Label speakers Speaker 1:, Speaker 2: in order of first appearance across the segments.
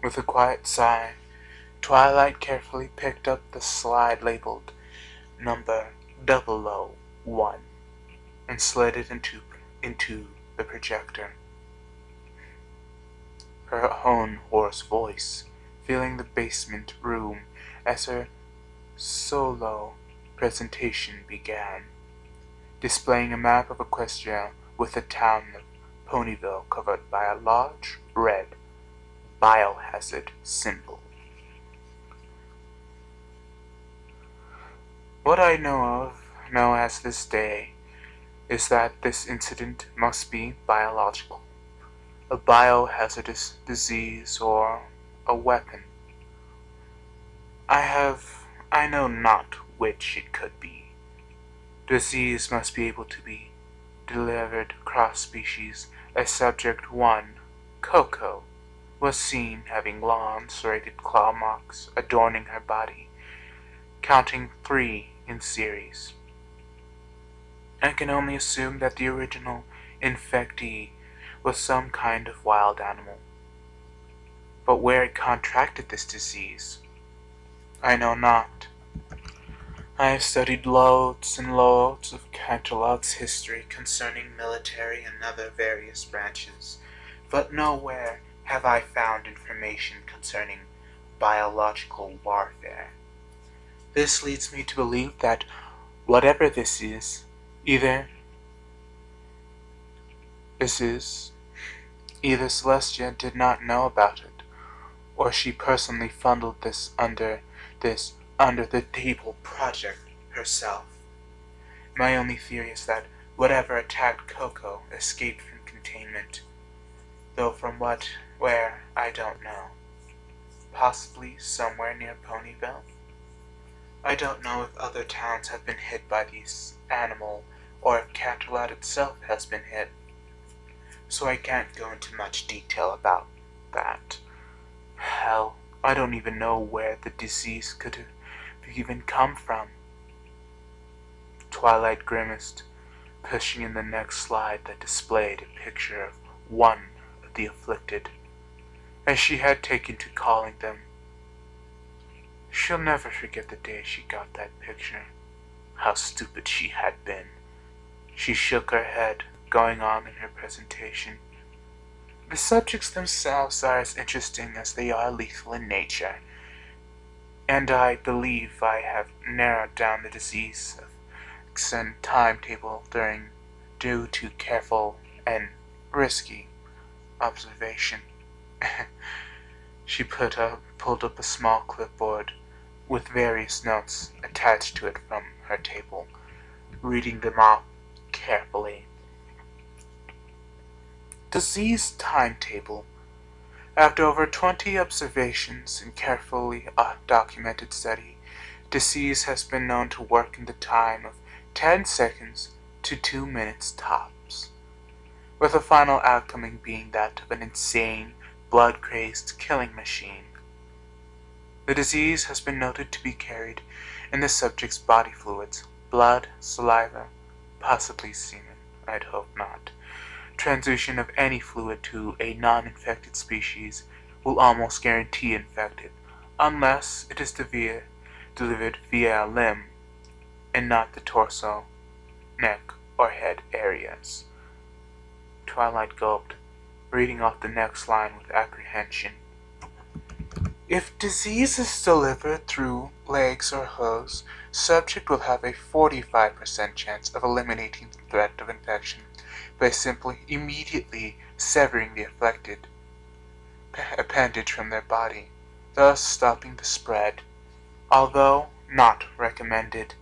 Speaker 1: With a quiet sigh, Twilight carefully picked up the slide labeled number 001 and slid it into the projector. Her own hoarse voice filling the basement room as her solo presentation began, displaying a map of Equestria with the town of Ponyville covered by a large red biohazard symbol. What I know as this day, is that this incident must be biological, a biohazardous disease or a weapon. I know not which it could be. Disease must be able to be delivered cross species, as subject 1, Coco, was seen having long serrated claw marks adorning her body, counting 3 in series. I can only assume that the original infectee was some kind of wild animal. But where it contracted this disease, I know not. I have studied loads and loads of Canterlot's history concerning military and other various branches, but nowhere have I found information concerning biological warfare. This leads me to believe that whatever this is, either Celestia did not know about it, or she personally funded this under the table project herself. My only theory is that whatever attacked Coco escaped from containment, though from where, I don't know. Possibly somewhere near Ponyville? I don't know if other towns have been hit by this animal, or if Canterlot itself has been hit, so I can't go into much detail about that. Hell, I don't even know where the disease could have even come from. Twilight grimaced, pushing in the next slide that displayed a picture of one of the afflicted, as she had taken to calling them. She'll never forget the day she got that picture. How stupid she had been. She shook her head, going on in her presentation. The subjects themselves are as interesting as they are lethal in nature, and I believe I have narrowed down the disease and timetable due to careful and risky observation. She pulled up a small clipboard with various notes attached to it from her table, reading them off carefully. Disease timetable. After over 20 observations and carefully documented study, disease has been known to work in the time of 10 seconds to 2 minutes tops, with the final outcome being that of an insane, blood-crazed killing machine. The disease has been noted to be carried in the subject's body fluids, blood, saliva, possibly semen, I'd hope not. Transfusion of any fluid to a non-infected species will almost guarantee infected, unless it is delivered via a limb, and not the torso, neck, or head areas. Twilight gulped, reading off the next line with apprehension. If disease is delivered through legs or hooves, subject will have a 45% chance of eliminating the threat of infection by simply immediately severing the affected appendage from their body, thus stopping the spread, although not recommended.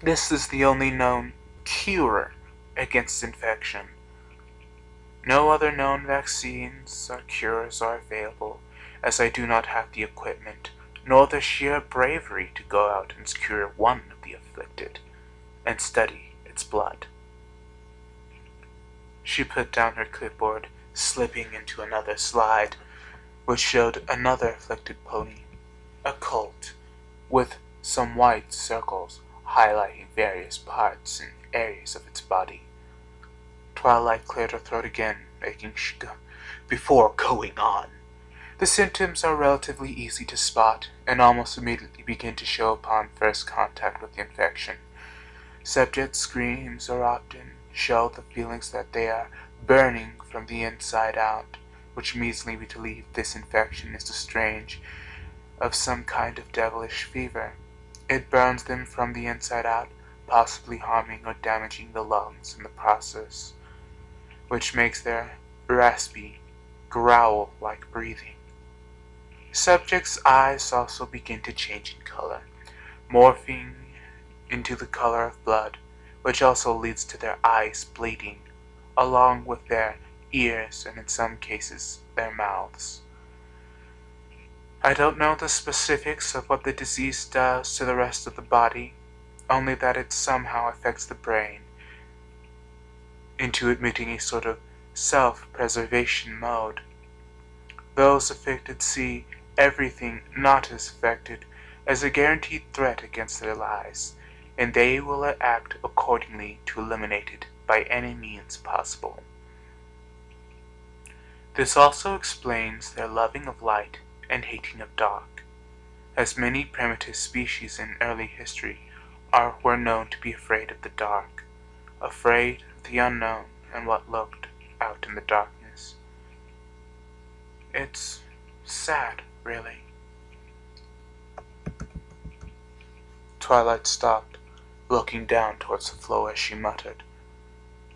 Speaker 1: This is the only known cure against infection. No other known vaccines or cures are available, as I do not have the equipment, nor the sheer bravery to go out and cure one of the afflicted, and study its blood. She put down her clipboard, slipping into another slide, which showed another afflicted pony, a colt, with some white circles highlighting various parts and areas of its body. Twilight cleared her throat again, before going on. The symptoms are relatively easy to spot and almost immediately begin to show upon first contact with the infection. Subject screams or often show the feelings that they are burning from the inside out, which means we believe this infection is a strain of some kind of devilish fever. It burns them from the inside out, possibly harming or damaging the lungs in the process, which makes their raspy, growl-like breathing. Subject's eyes also begin to change in color, morphing into the color of blood, which also leads to their eyes bleeding, along with their ears and in some cases their mouths. I don't know the specifics of what the disease does to the rest of the body, only that it somehow affects the brain into admitting a sort of self-preservation mode. Those affected see everything not as affected as a guaranteed threat against their lives, and they will act accordingly to eliminate it by any means possible. This also explains their loving of light and hating of dark, as many primitive species in early history were known to be afraid of the dark, afraid of the unknown and what lurked out in the darkness. It's sad, really. Twilight stopped, looking down towards the floor as she muttered,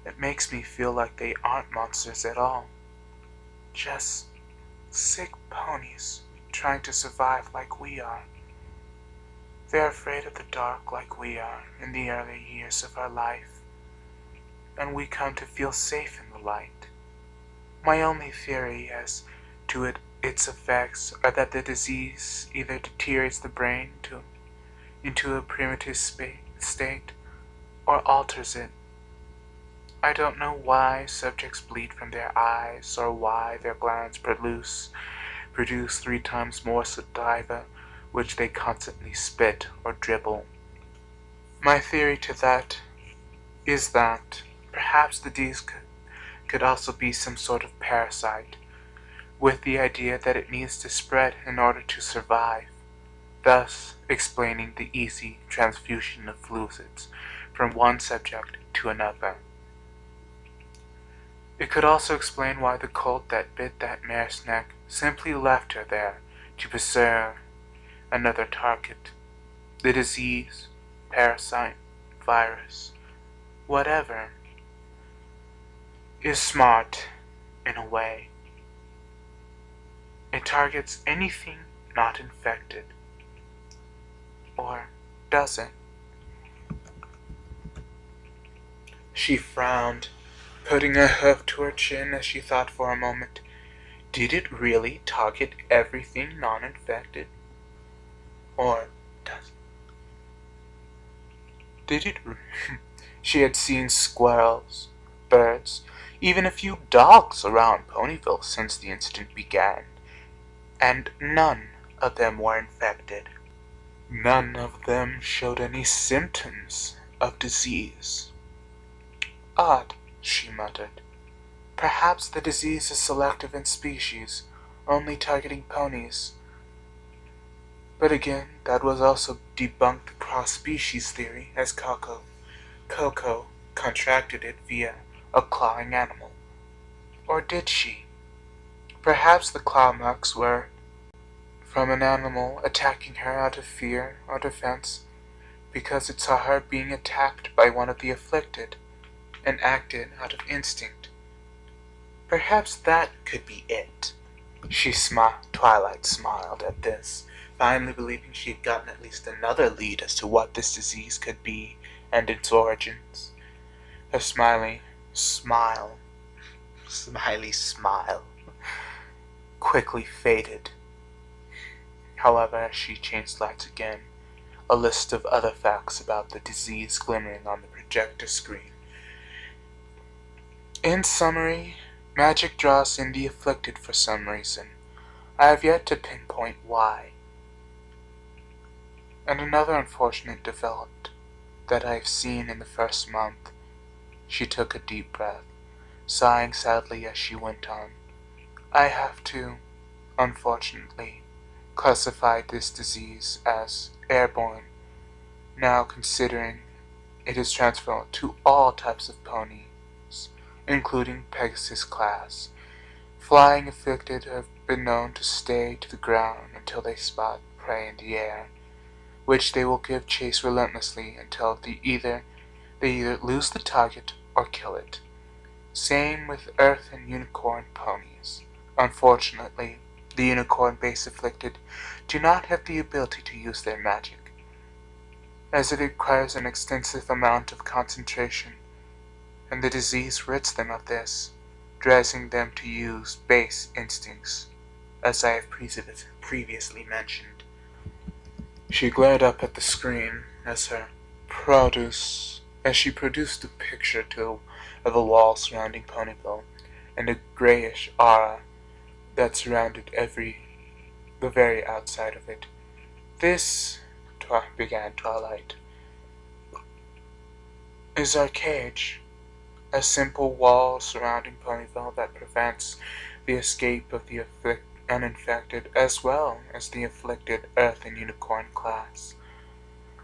Speaker 1: "It makes me feel like they aren't monsters at all. Just sick ponies trying to survive like we are. They're afraid of the dark like we are in the early years of our life, and we come to feel safe in the light. My only theory as to its effects are that the disease either deteriorates the brain into a primitive state or alters it. I don't know why subjects bleed from their eyes or why their glands produce 3 times more saliva, which they constantly spit or dribble. My theory to that is that perhaps the disease could also be some sort of parasite, with the idea that it needs to spread in order to survive, thus explaining the easy transfusion of fluids from one subject to another. It could also explain why the colt that bit that mare's neck simply left her there to preserve another target. The disease, parasite, virus, whatever, is smart in a way. It targets anything not infected. Or does it? She frowned, putting a hoof to her chin as she thought for a moment. Did it really target everything non-infected? Or did it? She had seen squirrels, birds, even a few dogs around Ponyville since the incident began, and none of them were infected. None of them showed any symptoms of disease. Odd, she muttered. Perhaps the disease is selective in species, only targeting ponies. But again, that was also debunked the cross-species theory, as Coco contracted it via a clawing animal. Or did she? Perhaps the claw marks were from an animal attacking her out of fear or defense, because it saw her being attacked by one of the afflicted, and acted out of instinct. Perhaps that could be it. Twilight smiled at this, finally believing she had gotten at least another lead as to what this disease could be and its origins. Her smiley smile quickly faded. However, as she changed lights again, a list of other facts about the disease glimmering on the projector screen. In summary, magic draws in the afflicted for some reason. I have yet to pinpoint why. And another unfortunate development that I have seen in the first month. She took a deep breath, sighing sadly as she went on. I have to unfortunately, classified this disease as airborne, now considering it is transferable to all types of ponies, including Pegasus class. Flying afflicted have been known to stay to the ground until they spot prey in the air, which they will give chase relentlessly until they either lose the target or kill it. Same with Earth and Unicorn ponies. Unfortunately, the Unicorn base afflicted do not have the ability to use their magic, as it requires an extensive amount of concentration, and the disease rids them of this, driving them to use base instincts, as I have previously mentioned. She glared up at the screen as she produced a picture of a wall surrounding Ponyville, and a grayish aura that surrounded the very outside of it. This, began Twilight, is our cage, a simple wall surrounding Ponyville that prevents the escape of the uninfected as well as the afflicted Earth and Unicorn class.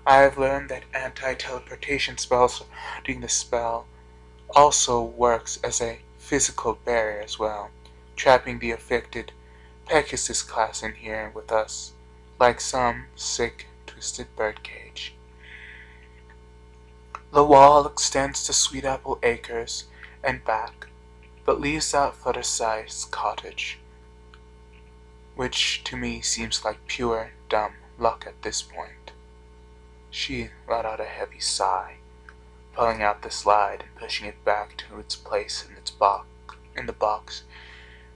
Speaker 1: I have learned that anti-teleportation spells surrounding the spell also works as a physical barrier as well, trapping the afflicted Pegasus class in here with us, like some sick, twisted birdcage. The wall extends to Sweet Apple Acres and back, but leaves out Fluttershy's cottage, which to me seems like pure, dumb luck at this point. She let out a heavy sigh, pulling out the slide and pushing it back to its place in the box.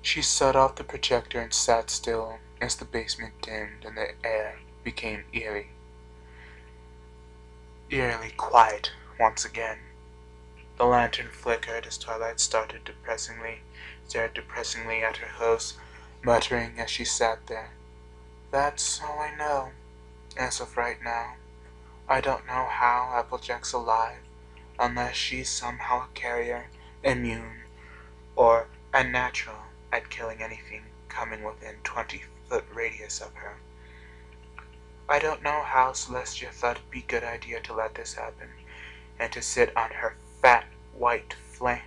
Speaker 1: She set off the projector and sat still as the basement dimmed and the air became eerily quiet once again. The lantern flickered as Twilight stared depressingly at her host, muttering as she sat there. That's all I know, as of right now. I don't know how Applejack's alive, unless she's somehow a carrier, immune, or unnatural at killing anything coming within 20-foot radius of her. I don't know how Celestia thought it'd be a good idea to let this happen, and to sit on her fat white flank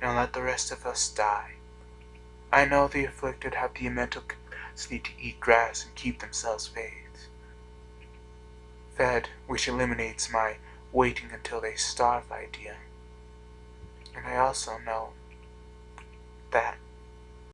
Speaker 1: and let the rest of us die. I know the afflicted have the mental capacity to eat grass and keep themselves fed, which eliminates my waiting until they starve idea. And I also know